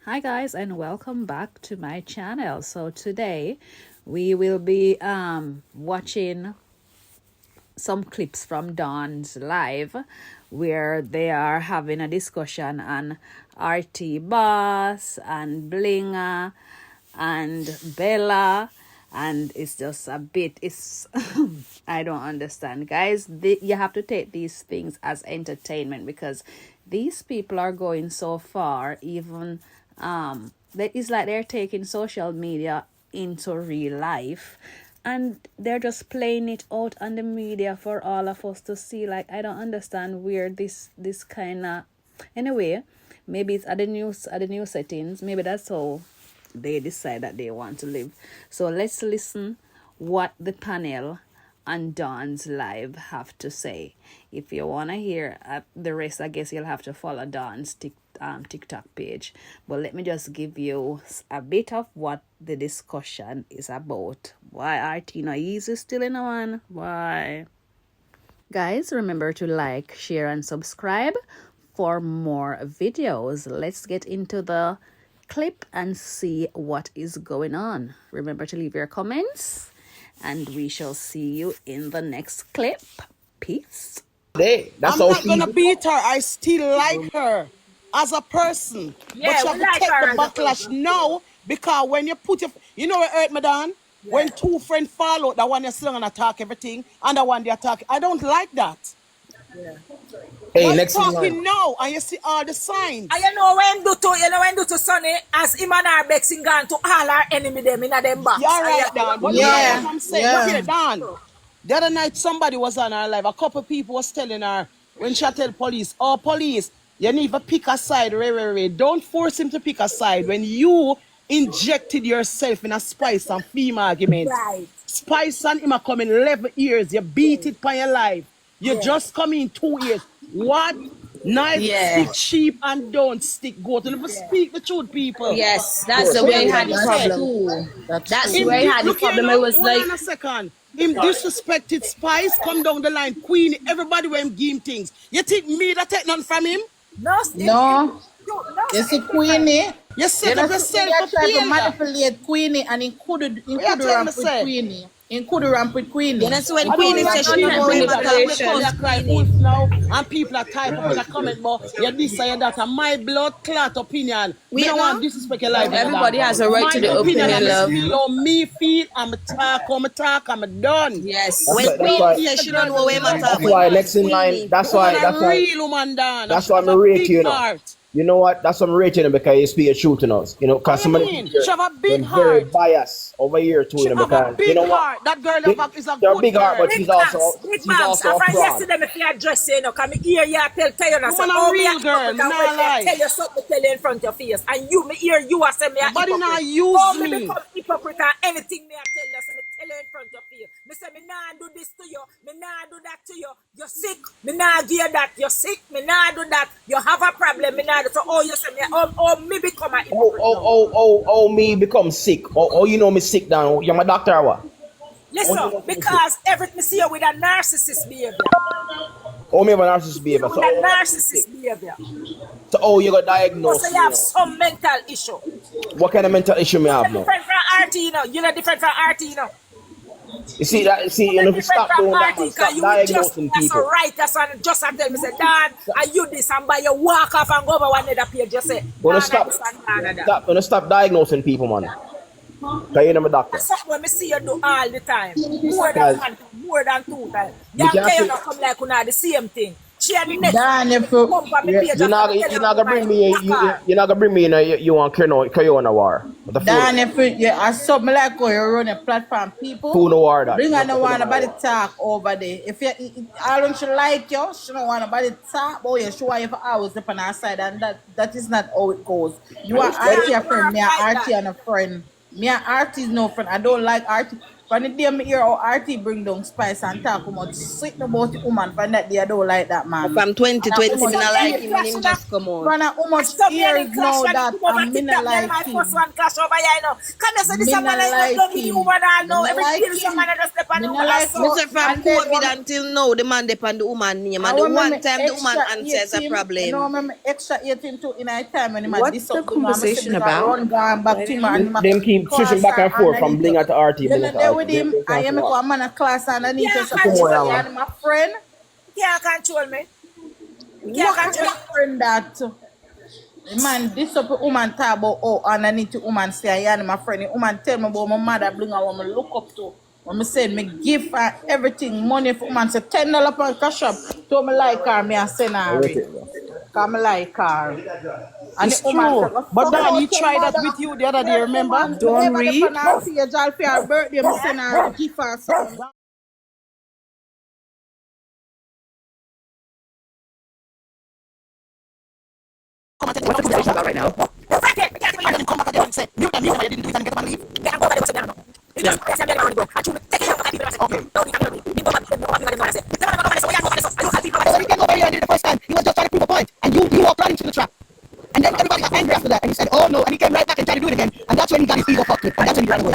Hi guys, and welcome back to my channel. So today we will be watching some clips from Dawn's live where they are having a discussion on rtboss and blinga and Bella, and it's just a bit, it's I don't understand, guys. You have to take these things as entertainment because these people are going so far. Even it's like they're taking social media into real life, and they're just playing it out on the media for all of us to see. Like, I don't understand where this kind of, anyway, maybe it's at the new settings. Maybe that's how they decide that they want to live. So let's listen what the panel on Dawn's live have to say. If you want to hear the rest, I guess you'll have to follow Dawn's TikTok page. But let me just give you a bit of what the discussion is about. Why are Tina Easy still in one? Why? Guys, remember to like, share, and subscribe for more videos. Let's get into the clip and see what is going on. Remember to leave your comments, and we shall see you in the next clip. Peace. I'm not gonna beat her. I still like her as a person. Yeah, but you have we to like take her the as a backlash now, because when you put you know what hurt me down? Yeah. When two friends fall out, that one is still gonna attack everything, and the one they attack. I don't like that. Yeah. Hey, But next in line. talking now, and you see all the signs. And you know when do to Sonny, as him and our Bexing gone to all our enemy them in them box. You're right, Dan. But Yeah, what I'm saying, yeah. look here, Dan. The other night, somebody was on her live. A couple people was telling her, when she tell police, oh, police, you need to pick a side, Ray. Don't force him to pick a side. When you injected yourself in a Spice and Fema argument, Right. Spice and him are coming 11 years. You beat it by your life. You Yeah. just come in 2 years. What? Knife Yeah. stick sheep and don't stick goat. Never speak the truth, people. Yes, that's the way he had the problem. That's true. where he had the Look here problem. now, It was hold like, on a second. Him disrespected Spice, come down the line, Queenie, everybody when him give him things. You think me that take nothing from him? No, Steve. no, No, you see Queenie. You set up yourself for try to failure. manipulate Queenie, and he could tell me, ramp with say? Queenie. He could ramp with Queenie. That's when I don't Queenie like said she no don't know him at all. because you cry wolf now, and people are type up in a comment, but you this and that, and my blood clot opinion. We don't want to disrespect your life. Everybody has a right to the opinion, love. How me feel, I'm talk, I'm done. Yes. When That's Queenie why- said she don't know him at all. That's why next in line. That's why. Real woman, Dan. That's why I'm rate you, know. You know what? That's why I'm rating him, because you speak the truth in us. You know, because What do you somebody mean? She have a big been very heart. biased over here too. She You know, have a because big you know heart. what? That girl is a They're good big heart, girl. but she's also Big she's Max. also a And from fraud. yesterday, me feel address you, come here, you tell you, Woman say, a oh, real me girl, because nah when lie. I tell you something, tell you in front of your face, and you, me hear you, I say me a Nobody hypocrite. nah use Oh, me. me become hypocrite and anything me I tell you, so me tell you in front of your face. Me say, me nah do this to you, me nah do that to you, you're sick, me nah give you that, you're sick, me nah do that, you have a problem, me nah do so, oh, you say me, me become a hypocrite. Me become sick. You know me sick down. You're my doctor or what? Listen, because everything see you with a narcissist behavior. Me have a narcissist behavior. With a narcissist behavior. So you got So diagnosed. you have some mental issue. What kind of mental issue me have You're now? different from RT, you know. You're not different from RT, you know. You see that? You know, if you stop doing that, man, stop You diagnosing just people. right, that's one just tell me say, Dan, are you this and by you walk off and go over one other page, just say, Wanna Dan, stop? I this and that. Wanna stop diagnosing people, man. Cause you're not a doctor. That's something when me see you do all the time. More Because- than one time, more than two times. You You can't tell you see- not come like una the same thing. Share the next Dan, if come from me page You're not gonna bring me. You're not gonna bring me in. You want Corona war. The Dan, if you are something like how you run a platform, people, Food no war that. bring on the one nobody talk over there. If you, I don't she like you, she don't want nobody talk about you. She want you for hours up on her side, and that is not how it goes. You are RT a friend, me a RT and a friend. Me and RT is no friend. I don't like RT. From the day me hear how RT bring down Spice and talk about sweet about the woman, from that day I don't like that man. From And 2020, how me not much like years- him when him just come out. from how much So me and years him clash now when he that come over I'm me not TikTok, me and like my first him. one clash over here, you know. Come here, say this Me a man not is not like done with him. you, but I Me know not every like kill some him. man just step on Me you, not like so. him. Mr. From And then COVID when until now, the man depend the woman name. And the when one me time the woman extra answers a you problem. know, when me extra 18 too in a time when him a What's this the up, you know, I'm conversation say about? run gone back to him and him a Them keep switching class back and forth from underneath you. blinga to RT, You blinga know to there RT. with him, I am a man a class underneath Yeah, you, so control you me. and my friend. You can't control me. You can't What control kind of friend that? The man, this up a woman talk about oh underneath the woman say I am my friend. The woman tell me about my mother bring her what me look up to. When me say me give her everything, money for woman say $10 per cash up. To me like her, me a send her Rate it. it, bro. Cause me like her. And the It's woman say, true. go But fuck Dan, out he your tried that mother. with you the other day, Tell remember? woman, Don't whenever they read. on her page, all for her birthday, me send her a gift or something. What's the conversation about right now? So he came over here and did it the first time. He was just trying to prove a point. And you walked right into the trap. And then everybody got angry after that. And he said, oh no. And he came right back and tried to do it again. And that's when he got his ego fucked with. And that's when he ran away.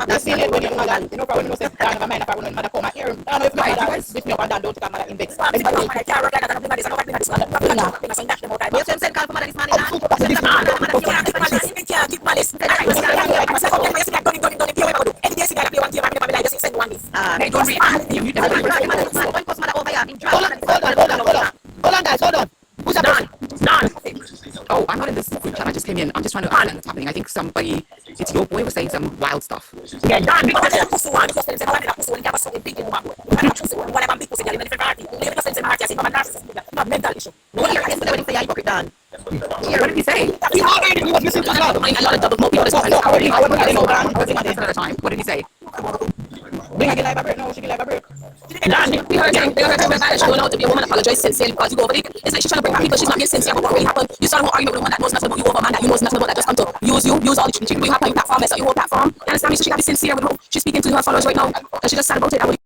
You see it when your mother, you know, probably no sense, I never mind if I run mother come and hear him. I don't know if my mother beat me up and down, don't take a mother in vex. Hold on, guys. Hold on. Who's that person? Oh, I'm not in this group chat. I just came in. I'm just trying to understand what's happening. I think somebody, it's your boy, was saying some wild stuff. What did he say? He already he was missing to club. At a time. What did he say? Bring a live a break now, she can live a break. We heard her she going out to be a woman apologize sincerely because you go over it. It's like she's trying to bring back people she's not being sincere about what really happened. You start a whole argument with a woman that knows nothing about you over a man that you knows nothing about that just come to use all the shit you have on your platform, mess up your whole platform. You understand me? So she gotta be sincere with who she's speaking to her followers right now. Because she just sad about it.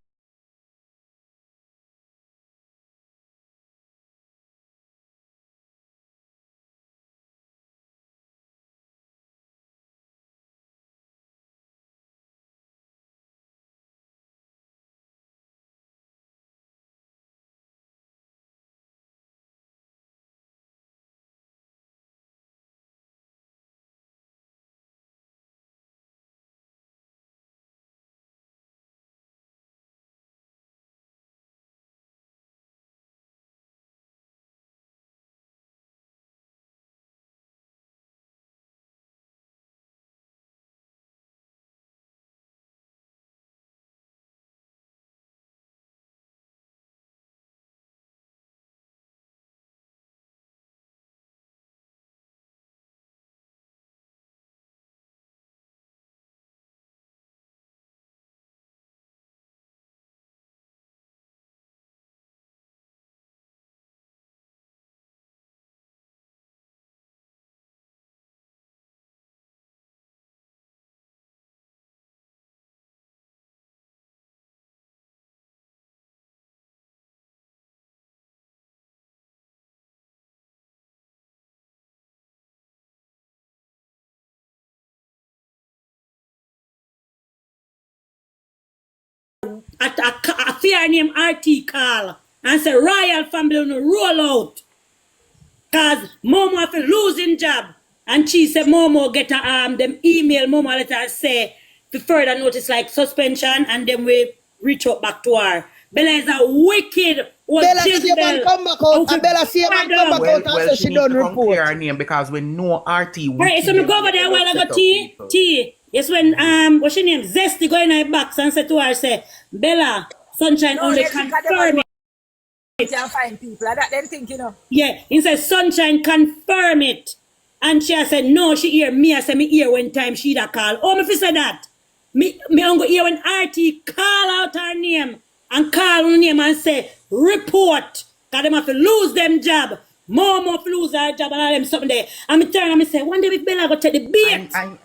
At a fair name RT call and say royal family on roll out. Cause Momo have a losing job. And she said Momo get a them email Momo let her say the further notice like suspension and then we reach out back to her. Bella is a wicked old Bella see a man Jezebel. come back out. And Bella see a man come back out and say she done report. Her name because we know RT. Right, so me go over there while I go T. Yes, when what's your name? Zesty go in her box and say to her, say, Bella, Sunshine only confirm it. Can't find people. That them think, you know. Yeah, he said Sunshine confirm it. And she said, no, she hear me. I said, me hear when time she da call. Oh, me fi say that. Me go hear when RT call out her name and call her name and say, report. Cause them have to lose them job. Momo lose her job and all them something there. And me turn and me say, one day if Bella go take the bait. And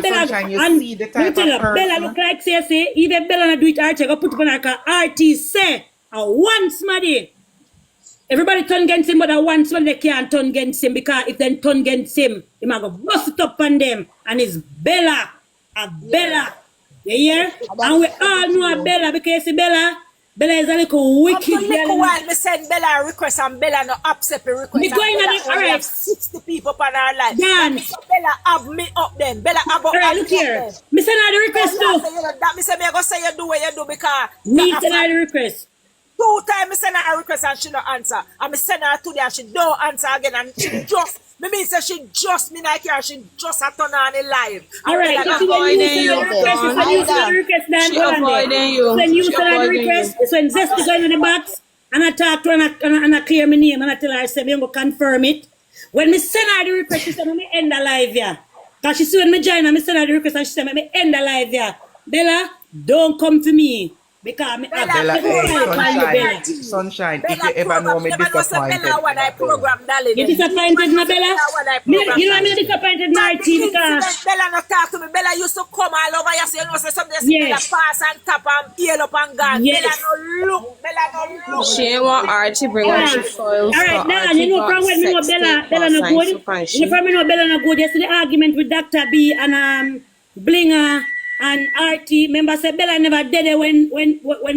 Bella, Sunshine, you and see the let type me of tell you, Bella person. look like say, even Bella not do it, RT go put it on her car. RT say, once, Maddy. Everybody turn against him, but once when they can't turn against him because if they turn against him, he might go bust it up on them. And it's Bella. Bella. You hear? And we all know Bella because you see Bella is a little Up to wicked little girl. while, me send Bella a request and Bella no accept a request. Me going Bella on it, only alright. have 60 people upon her life. Dan. So Bella have me up then. Bella have Alright, look here. Me send her the request too. That me say me go say you do what you do because Me send her the request. 2 times me send her a request and she no answer. And me send her today and she don't answer again and she just me mean say she just me like her she just a turn on the live. Alright, if you when you send her the request, you send you send the request then She avoiding you. When you She send her the avoiding request, it's when Zesty go in the box and I talk to her and I clear my name and I tell her I say me go confirm it. When me send her the request, she say me end the live yeah. Cause she see when me join and me send her the request and she say me end the live yeah. Bella, don't come to me. Because me have Bella, Bella. Sunshine, if you ever know me disappointed. You disappointed me, Bella? You know me disappointed my team because Bella not talk to me. Bella used to come all over you, so you know say something Bella pass and tap and peel up and gone. Yes. Bella no look. She want Archie bring her she soils. Alright, now you know from when me know Bella no good. You know from me know Bella no good. Yesterday argument with Dr. B and Blinga and RT. Remember say Bella never did it when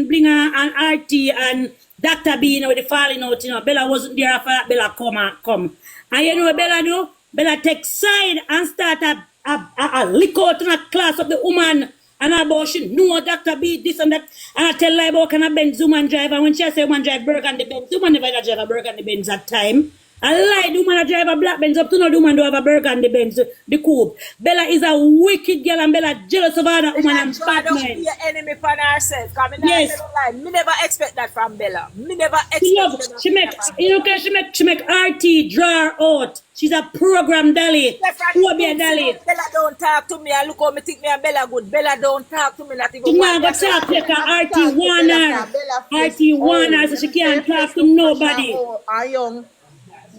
Blinga and RT and Dr. B, you know, the falling out, you know, Bella wasn't there after that, Bella come. And you know what Bella do? Bella take side and start a lick out in a class of the woman and about she know Dr. B, this and that. And I tell her about can I Benz woman drive, and when she say woman drive Burgundy Benz, woman never drive a Burgundy Benz that time. I lie, the woman drive a black Benz up to no the woman do have a Burgundy Benz, the coupe. Bella is a wicked girl and Bella jealous of other woman and bad Don't mind. be an enemy for herself. Yes. Me never expect that from Bella. Me never expect She make RT draw her out. She's a program dolly. Who will be a dolly? Bella don't talk to me. I look how me think me and Bella good. Bella don't talk to me. Not even She not go talk to her. RT warner. RT warner so she can't talk to nobody. Young.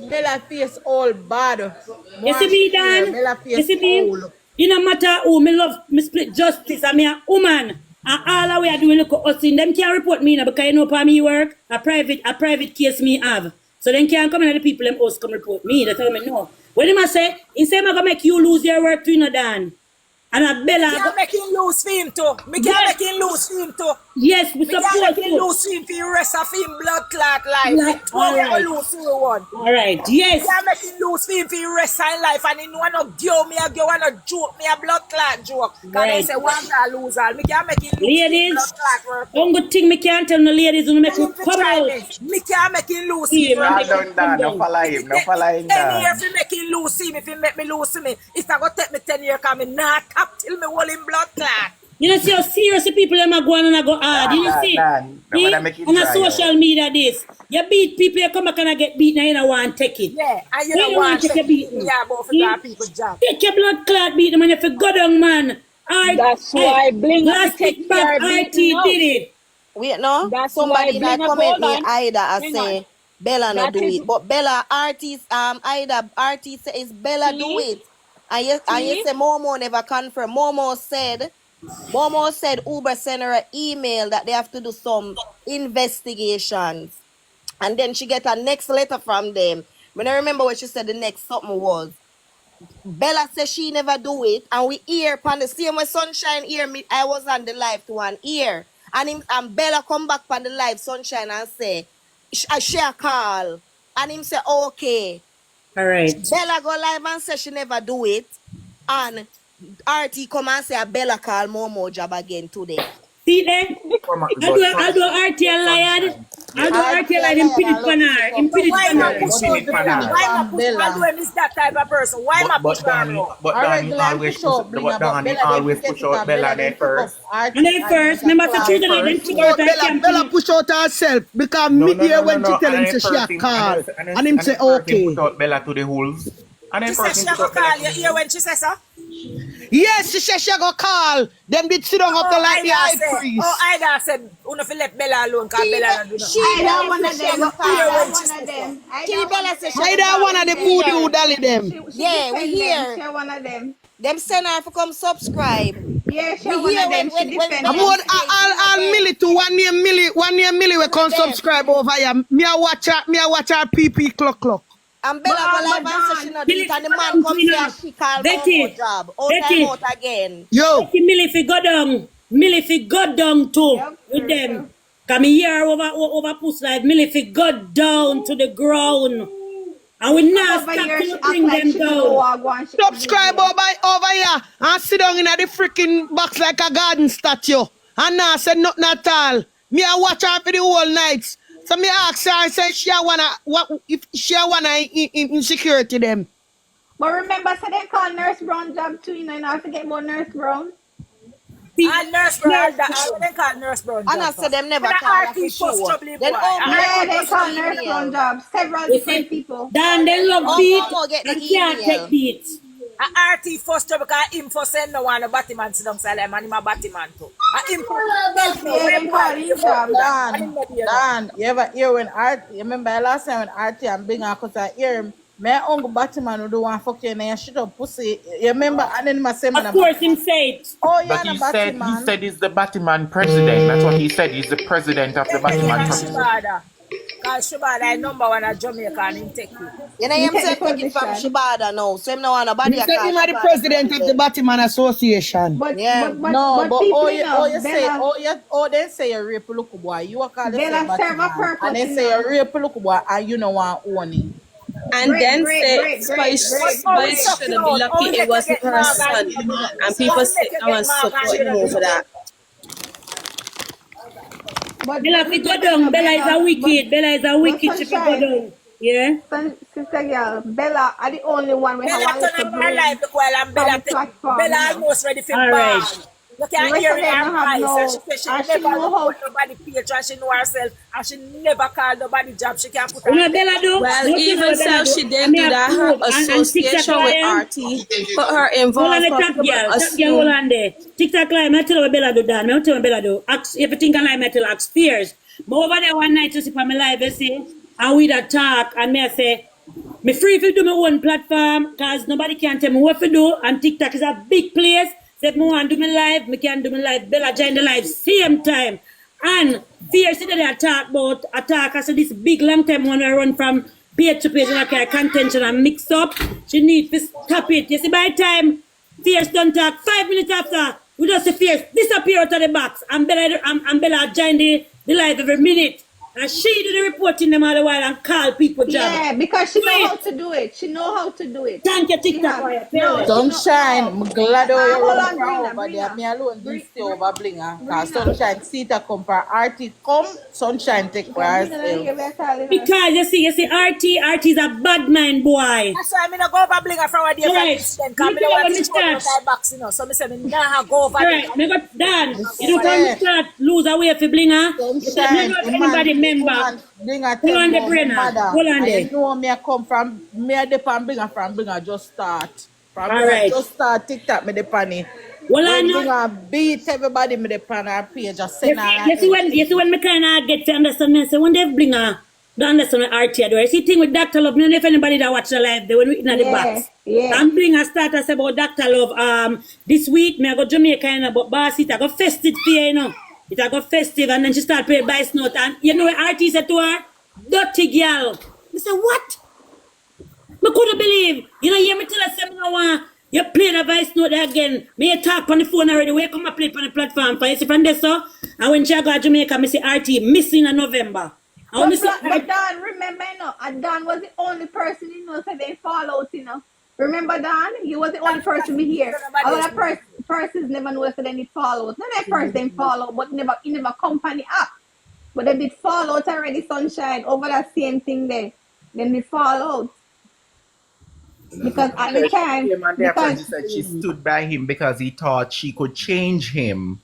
Bella face all bad. You see me, Dan? Bella You face see me? old. It no matter who, me love, me split justice, and me a woman. And all the way I do look at us in them can't report me now because you know for me work, a private case me have. So then can't come in the people them house come report me. That's what I know. When him a say, he say I'm gonna make you lose your work too, you know, Dan. And a Bella can't make him lose for him too. Me can't make him lose for him too. yes, we Me can't support make him you. lose for him for the rest of him blood clot life. Alright. Lose for one. Alright, yes. Can't make him lose for him for the rest of his life. And he wanna give me a joke, me a blood clot joke. Cause Right. they say one guy lose all. Me can't make him lose Ladies, blood clot work. one good thing me can't tell no ladies who make you come out. Me can't make him lose See, him. man. No follow him, no follow him Any down. year if he make him lose him, if he make me lose him, it's not gonna take me 10 years because me not tap till me hold him blood clot. You know, see how serious the people them are going and I go hard. You know, see? Dan, no See? matter make it On a dry, social media this. You beat people, you come back and I get beat, now you don't want to take it. Yeah, and you You don't don't want to to take a beating. Yeah, but for See? that people job. Take your blood clot beat them and if you go down, man. Alright. That's why Blinga last take week back, care of RT beating out. did it. Wait, no? That's Somebody why that Blinga comment told me on. Ida and Hang say on. Bella no That do is- it. But Bella artist Ida artist say is Bella do See? it. And you See? say Momo never confirm. Momo said Uber sent her an email that they have to do some investigations. And then she get a next letter from them. When I remember what she said the next something was. Bella said she never do it. And we hear upon the same way Sunshine hear me. I was on the live to one ear. And Bella come back on the live Sunshine and say, she a call. And him say, okay. Alright. Bella go live and say she never do it. And RT come and say Bella call Momo job again today. See there? I'll do RT and lion. I'll do RT and lion and pin it for her. And pin it Why for not her. push out? Why not push out when is that type of person? Why not push out? But Danny always push out Bella then first. And then first, remember for children, then she got her Bella push out herself because me hear when she tell him say she a call. And him say okay. Put out Bella to the wolves. And then She said first she him have put a out call. Bella You hear when she says so? Yes, she said she go call. Them did sit down up there like the high priest. Ida said, "Una fi let Bella alone, cause Bella don't do nothing." I don't one of them. I don't one of them. I don't one of the voodoo dolly them. Yeah, we hear. She one of them. Them send her to come subscribe. Yeah, she We one hear of them. when She defend I'm them. on all Millie to one name Millie we come subscribe over here. Me a watch her PP clock. And Bella But, go live and say she not do it, and the man come say she call Betty, for job. Out Betty. time out again. Yo, Millie fi go down too Yep, with true, them. true. Come here over push life. Millie fi go down to the ground. And we now Over stop here, she to act bring like them she know down. what I want. She could do subscribe it. over here and sit down in the freaking box like a garden statue. And now say nothing at all. Me a watch her for the whole night. So me ask her and say she wanna in security them. But remember, so they call Nurse Brown job too, you know, I forget about Nurse Brown. And Nurse Brown, they call Nurse Brown. And I say them never But the call her RT for first sure. trouble, Then boy. Yeah, they first call Nurse email. Brown job. Several You different see, people. Dan, they love Oh, beat Momo get the and can't email. take beats. A RT first trouble because him first send no one a Batman sit down silent and him a Batman too. And him Yeah, they call his job. Dan. Dan, you ever hear when you remember last time when RT and Blinga cause I hear him, my uncle Batman who do one fuck you and you shit up pussy. You remember and then my same Of course, him say it. Oh, yeah, But no he Batman. said he's the Batman president. That's what he said. He's the president of the Batman company. Shibada. Because Shibada is number one at Jamaica and him take it. You know him take say the take it from position. Shibada now. So him no want nobody You a say call him are the Shibada president of the Batman Association. But, Yeah. but no, but people you know, say, Bella, they say you rape look boy. You are called Bella serve a purpose, and they you say know. you rape look boy and you know want own it. And Great, then great, say great, great, Spice great. shouldn't be lucky it wasn't her son. And people sit down and support him over that. But Bella fi go down. Bella is a wicked. Bella is a wicked. She fi go Sunshine. down. Yeah. Sister girl, Bella are the only one we have Bella wanted turn to up her bring life look while and Bella from platform. Bella you know. almost ready for All ball. right. You The can rest hear of in them her don't have voice no, and she and she never know how. put nobody page and she know herself and she never call nobody job. She can put You know her Bella do? Well, What you know even Bella so, do? she I didn't mean, do that. I Her prove and TikTok association with client. RT put her Hold on involved. the For top people girl. Top girl, assume. hold on there. TikTok live, I tell you what Bella do, Dan. I tell you what Bella do. Ask, if you think I lie, I tell ask fears. But over there one night, you see on my live, you see, and we da talk, and me I say, me free if you do my own platform, cause nobody can tell me what to do, and TikTok is a big place. So if I want to do my live, me can do my live. Bella join the live same time. And fears that they attack, I said this big long time when I run from page to page and I carry contention and mix up. She need to stop it. You see, by the time Fierce don't talk, 5 minutes after, we just see Fierce disappear out of the box. And Bella join the live every minute. And she do the reporting them all the while and call people job. Yeah, because she know Wait. how to do it. She know how to do it. Thank you, TikTok. Yeah. Right, No, Sunshine. she know- Sunshine, I'm glad you hold run on, from Brina, over there. Brina. Me alone didn't stay over Blinga. Cause Brina. Sunshine see to come for RT come, Sunshine take for herself. Because you see, RT is a bad mind boy. That's why I'm going to go over Blinga from a day Right. from this You because I know want when to we show you start. my box, you know. So I say, I'm going to go over there. Alright, me got Dan. You don't come start lose away for Blinga. You said me not anybody member. Blinga Hold on tell the me, brainer. mother, Hold on and there. you know me I come from, me I depend Blinga from Blinga just start. From Blinga Alright. just start TikTok me depend it. Well, I When know. Blinga beat everybody me depend her page, just send her. You see when me kind of get to understand me, say when they Blinga, don't understand what RT do. You see thing with Dr. Love, none if anybody that watch the live, they when we in the box. Yeah. And Blinga start us about Dr. Love. This week, me I go Jamaica, you know, but boss it, I go festive for you, you know. It I go festive, and then she start playing Vice Note, and you know what RT said to her? Dirty girl. I said, what? I couldn't believe. You know, you hear me tell her, say, no one, you play the Vice Note again. Me you talk on the phone already. Where come I play on the platform for you see from there, so? And when she go to Jamaica, me see RT missing in November. And when me see But Dan, remember, you know, and Dan was the only person, you know, so they fall out, you know. Remember, Dan? He was the only person we hear. Other persons never know if they did fall out. Not that person they fall out, but he never company up. But they did fall out already, Sunshine, over that same thing there. Then they fall out. Because at the time, She came and their because friend said she stood by him because he thought she could change him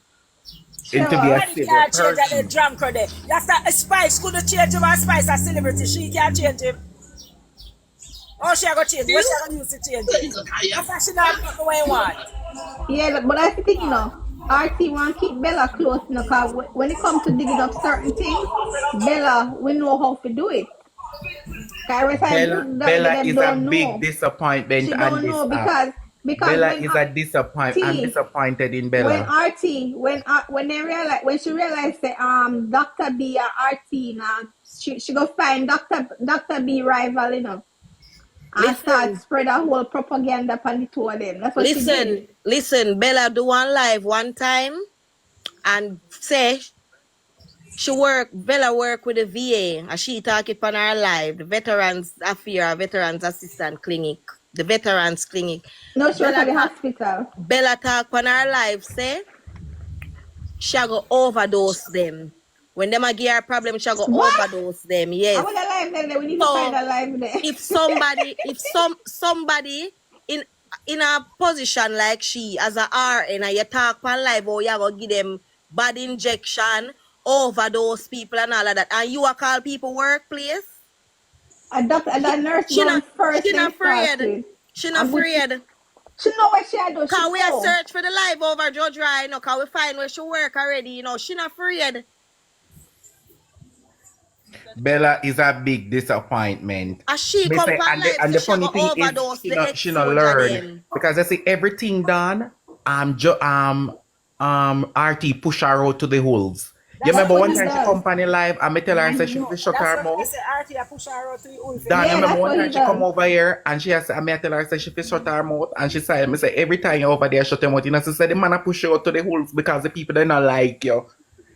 into be a Nobody civil can change that person. drunk there. That's that Spice couldn't change him and Spice a celebrity. She can't change him. Oh, she a go change. What she a go use to change it? That's why she not put the way you want. Yeah, but that's the thing, RT want to keep Bella close, because when it comes to digging up certain things, Bella, we know how to do it. Every time Bella them is a don't big know. disappointment She on don't this know app. because Bella when is a disappointment. I'm T disappointed in when Bella. RT when they realize when she realized that Dr. B and RT now she go find Dr. B rival, and start Listen, spread a whole propaganda upon the two of them. That's what she did. listen. Bella do one live one time and say Bella work with the VA, and she talk it on her live, the Veterans Affair, Veterans Assistant Clinic, the Veterans Clinic. No, she work at the hospital. Bella talk on her live, say, she go overdose them. When them a give her problem, she go What? overdose them, I yes. want a live there. We need to find So, a live there. if somebody in a position like she, as a RN, and you talk on live, or you go give them bad injection, overdose people and all of that, and you a call people workplace, A doctor and a nurse done first she them not afraid. started. She not afraid. She know what she do. She Cause we are know. search for the live over Judge Ryan, cause we find where she work already, she not afraid. Bella is a big disappointment. As she Me come say, on live, and the she funny go thing is, overdose the she not ex-soldier learn them. because I see everything done. RT push her out to the holes. You remember one time she come on the live and me tell her, say she fi shut her mouth. That's what I say. RT push her out to the wolf. Dan, Yeah, remember that's one what time he she come does. over here and she has, I tell her, say she fi shut her mouth, and she said, me say every time you over there shut your mouth, she said the man a push you out to the holes because the people they not like you.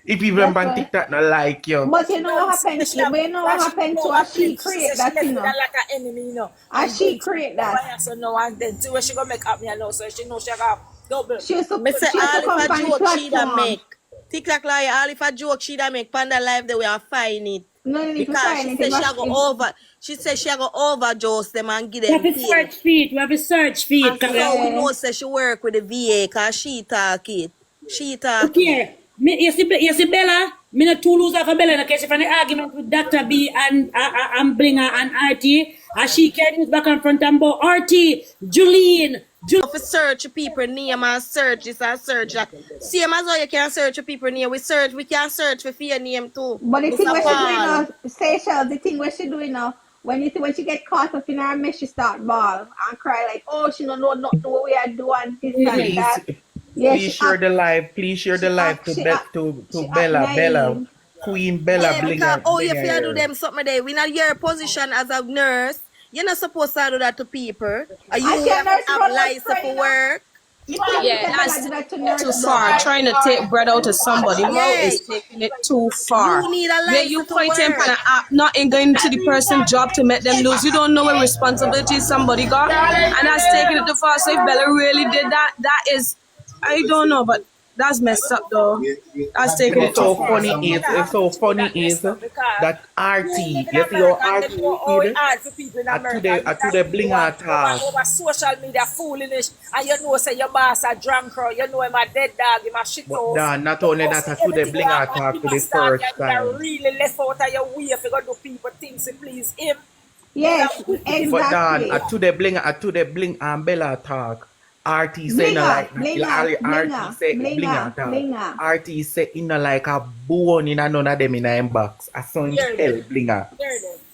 If people That's on why. TikTok not like you. But you know what happened? But you know what happened to her? She create that, She left like an enemy, And she create that. So no, and then to where she gonna make up me, so she know she got double. She used to Me say all if come a on the joke she da platform. make. TikTok like all if a joke she da make panda live the way I find it. No need to Because find she it. said she go overdose them and give We have them a pain. search feed. We have a search feed. And so we know say she work with the VA because she talk it. She talk it. Okay. You see Bella, me not too lose off of Bella in case if an argument with Dr. B and Blinga and RT, and she can use back and front and about RT, Julene. If we search people name and search this and search that. Same as how you can search people name. We can search for your name too. But the thing Mr. what she doing Paul. now, Seychelles, the thing what she doing now, when she get caught up in her mess, she start bawl and cry like, oh, she don't know nothing what we are doing, this and that. Yeah, Please share the live. Please share the live to Bella. naive. Queen Bella Yeah, because you Blinga feel do here. them something there. We not your position as a nurse. You're not supposed to do that to people. Are you I can nurse have run license what's for work? Yeah, that's too far. Trying to take bread out of somebody mouth is taking it too far. You need a Where you license to point in work. for an app, not in going to the person's job to make them lose. You don't know what responsibility somebody got, and that's taking it too far. So if Bella really did that, that is, I don't know, but that's messed up though. That's taking it too far. It's so funny is that RT, you see how RT to the Blinga talk. Over social media foolishness, and you know say your boss a drunk or you know him a dead dog, him a shit house. But not only that, to the Blinga talk to the first You time. really left out of your way if you go do people things to please him. Yes, exactly. But Dan, to the Bling and Bella talk. RT say no like Blinga, RT say Blinga talk. RT say in like a bone in none of them in a inbox. I saw him tell Blinga.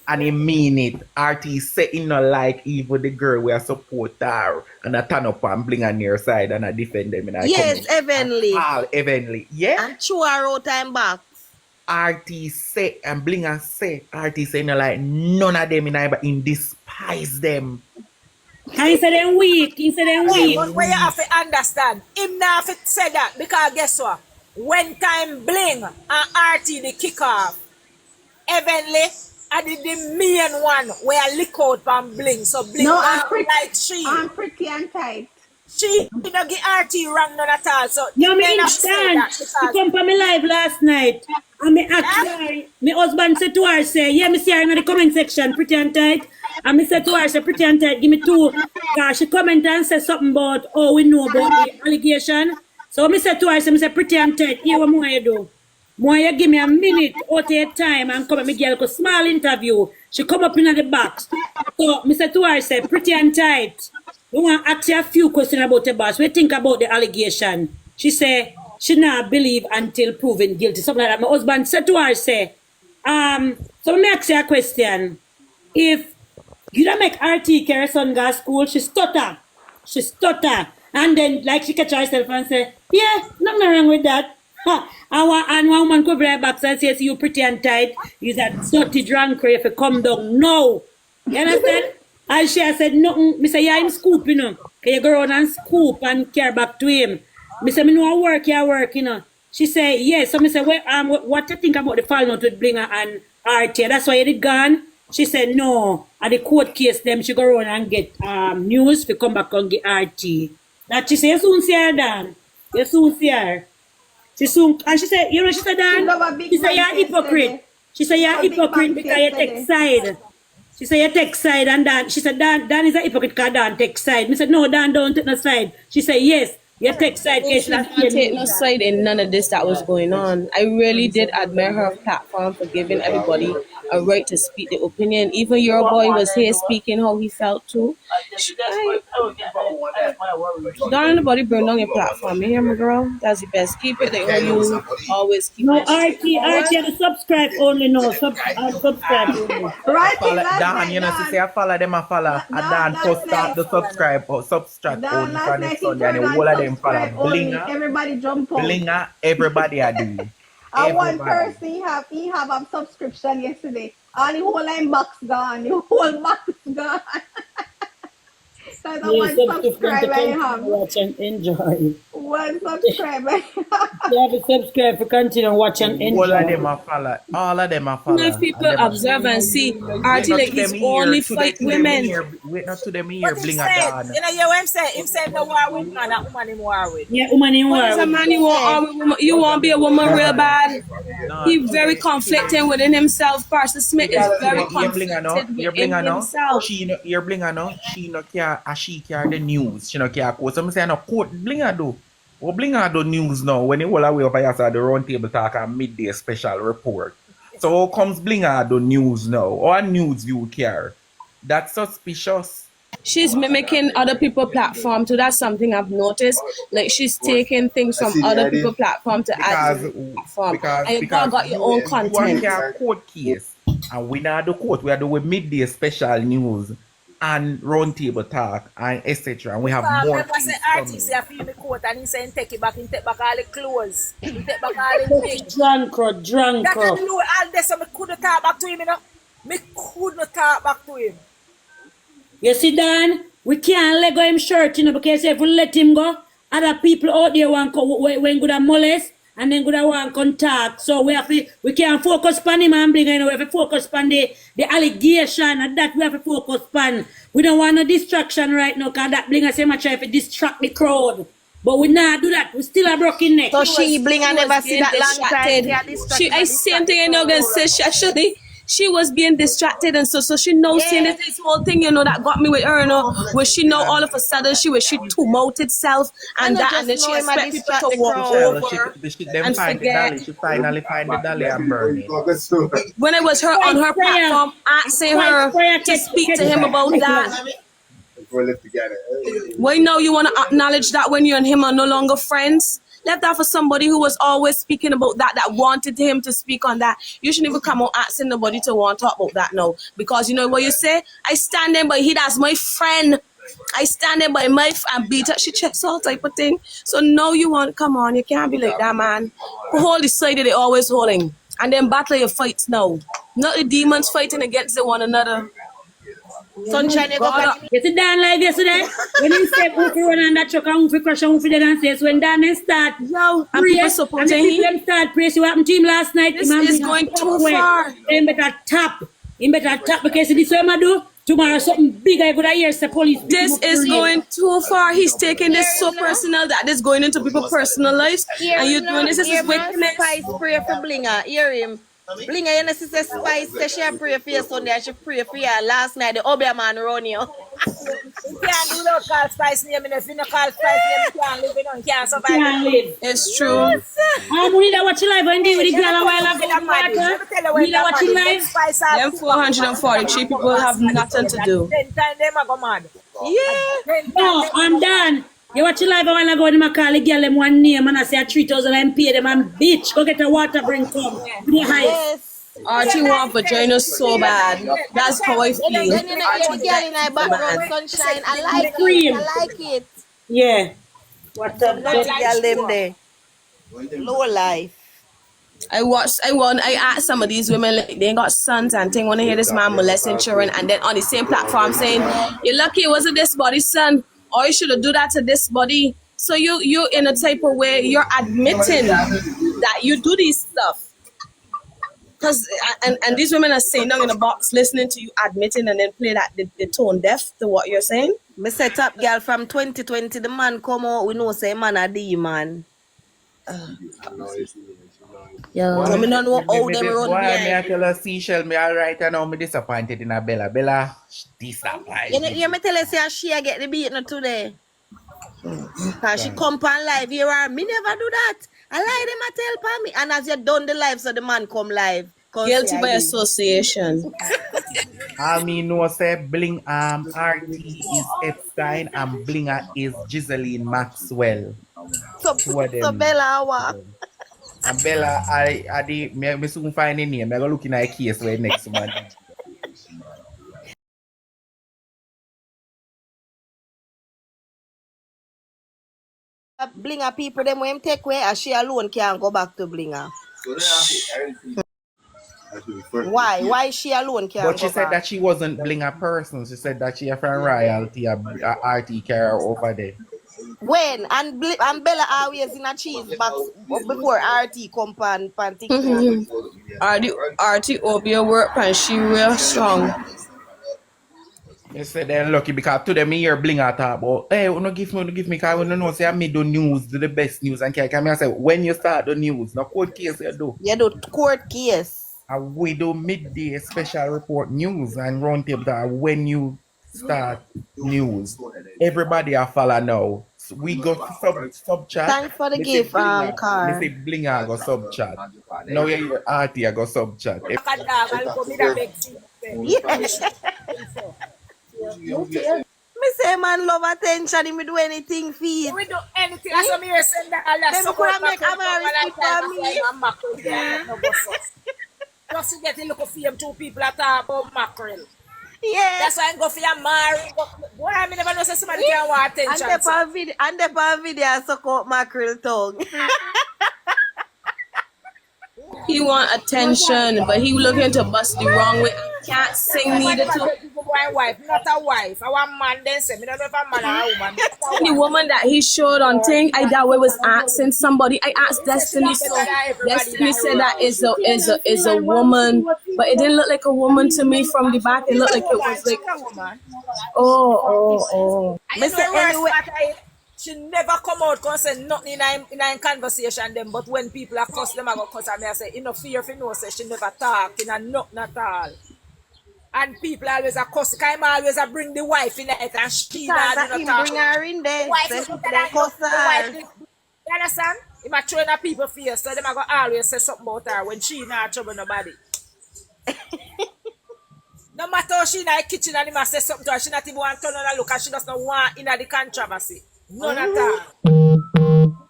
And he mean it. RT say in no like even the girl we are support her and I turn up and Blinga near side and I defend them in a Yes, Evenly. All Evenly. Yeah. And chew her out time back. RT say and Blinga say RT say no like none of them in despise them. He said them weak. He said them weak. But where you have to understand, him not have to say that because guess what? When time Bling and RT the kick off, Heavenly I did the main one where I lick out from Bling. So Bling No, I'm pretty and tight. She don't get RT wrong none at all. So No, me may not say understand. that She because come from me live last night. And me ask her, my husband said to her, say, yeah, me see her in the comment section, pretty and tight. And me said to her, say, pretty and tight, give me two. Because she comment and say something about, oh, we know about the allegation. So me said to her, say, me say, pretty and tight, here what more you do? More you give me a minute out of your time and come at me girl a small interview. She come up in the box. So Mr. Tuar said, pretty and tight. We want to ask you a few questions about the boss. We think about the allegation. She said she not believe until proven guilty. Something like that. My husband said to her, say, so let me ask you a question. If you don't make RT carry son go to school, she stutter. She stutter. And then like she catch herself and say, yeah, nothing wrong with that. And one woman could bring back and says, you pretty and tight. You that dirty drunk if you come down. No. You understand? And she said, nothing. Me say, yeah, him scoop, you know. Can you go around and scoop and care back to him? Me say, me know I work, you know. She say, yes. So me say, well, what do you think about the fall note with Blinga and RT? That's why you did gone? She said, no. At the court case, them she go around and get news to come back and get RT. That she say, you soon see her, Dan. You soon see her. She soon, and she said, you know, she said, Dan, she said, you're a hypocrite. She said, you're a hypocrite because you take side. She said, you take side, and Dan, she said, Dan is a hypocrite because Dan take side. Me said, no, Dan don't take no side. She said, yes, you take side. She didn't take no side in none of this that was going on. I really did admire her platform for giving everybody a right to speak their opinion. Even your boy was here speaking how he felt too. Don't anybody burn down your platform. You hear me, girl? That's the best. Keep it the way you always keep no, it. RT, the subscribe only, no. Subscribe only. Right, Dan, you know, to say I follow them, I follow. And Dan first start the subscribe or subtract only for next Sunday. And the whole of them follow Blinga. Everybody jump on. Blinga, everybody are doing. And one person he have a subscription yesterday. And the whole line box gone. The whole box gone. That's one subscriber I have. Watch and enjoy. One subscriber. You have to subscribe to continue watch and enjoy. All of them are follow. All of them are follow. If people observe and see, RT like he's only fight women. Wait not to them here, Blinga Dan. You know, you what I'm saying? Him said no war with man, that woman him war with. Yeah, woman in war. As a man, you want to be a woman real bad. He's very conflicting within himself. Pastor Smith is very conflicted within himself. You're Blinga no. She no care. She care the news. She no care. Cause I'm saying no quote Blinga do. Well, Blinga do news now when you all away over here the round table talk and midday special report. So how comes Blinga do news now? Or news you care? That's suspicious. She's mimicking other people's platform too. That's something I've noticed. Like she's taking things from other people's platform to add to the platform. And you got your own content. We have court case and we not do court. We are doing midday special news and round table talk and etc. And we have more. Remember say artist say feel me coat and he say take it back, he take back all the clothes. He take back all the things. Drunk. That can do all this, so me couldn't talk back to him, you know. Me couldn't talk back to him. You see, Dan, we can't let go him shirt, you know, because if we let him go, other people out there want when good at molest and then good at want contact. So we can't focus on him and bring, you know, we have to focus on the allegation and that we have to focus on. We don't want no distraction right now because that bling us him try to distract the crowd. But we not do that. We still a broken neck. So she Blinga never see that long time. I same thing, you know, gonna say she actually. She was being distracted and so she knows seeing this whole thing, you know, that got me with her, you know, where she know all of a sudden she tumulted self and that, and then she expect people to walk over and forget. She finally find the dolly and burn it. When it was her on her platform asking her to speak to him about that. Well, you know, you want to acknowledge that when you and him are no longer friends. Left that for somebody who was always speaking about that wanted him to speak on that. You shouldn't even come out asking nobody to want to talk about that now. Because you know what you say? I stand there by he that's my friend. I stand there by my and beat up she checks all type of thing. So now you want come on, you can't be like that, man. Hold the side that they always holding. And then battle your fights now. Not the demons fighting against one another. Sunshine, you see Dan live yesterday? When he said who fi run on that truck and who fi crash and who fi dead and say, so when Dan start and people supporting him, and the people start praise, what happened to him last night? This is going too far. Him better tap because this way I do. Tomorrow something big I could hear the police. This is going too far. He's taking this so personal that is going into people's personal lives. And you're doing this is wickedness. Spice spray for Blinga. Hear him. Blinga, you know, sister Spice said she pray for you Sunday and she pray for you. Last night, the Obia man run you. You can't do without call Spice name. If you don't call Spice name, you can't live, you can't survive. Can't live. It's true. Yes. We need to watch live and deal with the Let girl a me while tell ago you with where the water. Let me tell you We where need to watch it the live. Spice Them 440 people have nothing to do. 10 times them a go mad. Yeah. 10 No, times I'm done. You watch it live a while ago when I call the girl them one name and I say 3,000 and pay them and bitch, go get a water bring come. With the highest. Yes. Archie want vagina so bad. That's how I feel. Then you know, you're the girl in our background, sunshine. I like it. Cream. I like it. Yeah. What Some up, naughty then? girl them there. Low life. I asked some of these women, like, they ain't got sons and thing, want to hear this man molesting children, and then on the same platform saying, you're lucky it wasn't this body, son, or you should have do that to this body. So you in a type of way, you're admitting that you do these stuff. Because and these women are saying down in the box, listening to you admitting and then play that the tone deaf to what you're saying. Me set up girl from 2020, the man come out, we know say man a demon. Yeah. So me don't know how them run Boy, me I behind. tell her Seashell, me alright, and now me disappointed in a Bella. Bella, You disappointed. me tell her say she get the beat not today. Cause she come on live here and me never do that. I lie them a tell pa me. And as you done the live, so the man come live. Guilty by association. I mean, no say Bling RT is Epstein and Blinga is Giseline Maxwell. So them. Bella what? And Bella, me soon find a name. I go look in a case where next month. Blinga people them when him take away and she alone can't go back to Blinga. Why? Why she alone can't But she go said back? that she wasn't Blinga person. She said that she a from royalty, a RT carrier over there. When? And Bella always in a cheese box before RT come pan TikTok. RT up your work and she real strong. They said they're lucky because today me hear Blinga talk about, hey, don't give me, because we don't know, say I made the news, do the best news, and can I say, when you start the news, no court case you do. You do court case. And we do midday special report news and round table that when you start news, everybody are follow now. So we go sub chat. Thanks for the gift, car. Me say Blinga go sub chat. Now you hear RT I go sub chat. Me say man love attention, me do anything for it. We do anything. That's what me send that. Them could make Amari speak for me. Just to get a look for them two people that talk about mackerel. Yeah. That's why I go for your Mary. Boy, I never know say somebody can want attention. And the video suck out mackerel tongue. He want attention, but he looking to bust the wrong way. Can't sing neither to. My wife, not a wife. I want man then say, me don't know if I'm man or a woman. The woman that he showed on thing, I that way was asking somebody. I asked Destiny, so Destiny said that is a woman, but it didn't look like a woman to me from the back. It looked like it was like oh. I know anyway. She never come out and say nothing in a conversation them, but when people are cuss them, I go cuss and I say, enough fear if you know, say she never talk in a nothing at all. And people always are cuss, because I always bring the wife in it and she not bring her in there. Wife you understand? He might throw in a people face, so them I go always say something about her when she not trouble nobody. No matter how she in the kitchen and he must say something to her, she not even want to turn on and look and she does not want in the controversy. None at all.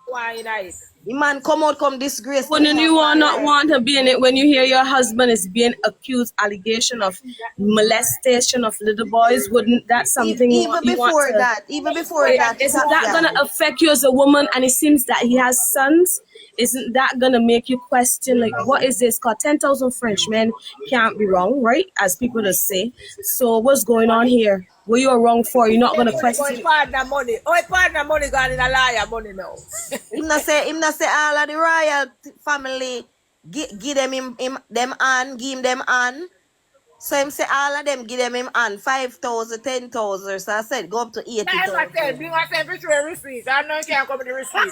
Why in it? The man come disgrace. Wouldn't you not want to be in it when you hear your husband is being accused allegation of molestation of little boys? Wouldn't that something even before that? Isn't that gonna affect you as a woman? And it seems that he has sons. Isn't that gonna make you question like what is this? Cause 10,000 Frenchmen can't be wrong, right? As people just say. So what's going on here? What you are wrong for? You're not gonna question. Partner money. Partner money gone in a liar money now. him not say all of the royal family give them them on, give them on. So him say all of them give them him on 5,000, 10,000. So I said go up to 80,000. I tell bring a receipt. I know you can't come with the receipt.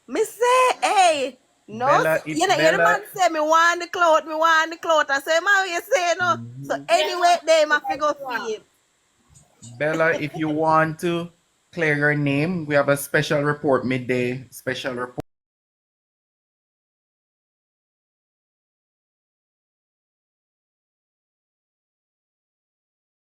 Me say, hey, No, Bella, so, if you know, the Bella, man say me want the cloth, me want the cloth. I say, man, you say no. So anyway, they must go feed. Bella, if you want to clear your name, we have a special report midday, special report.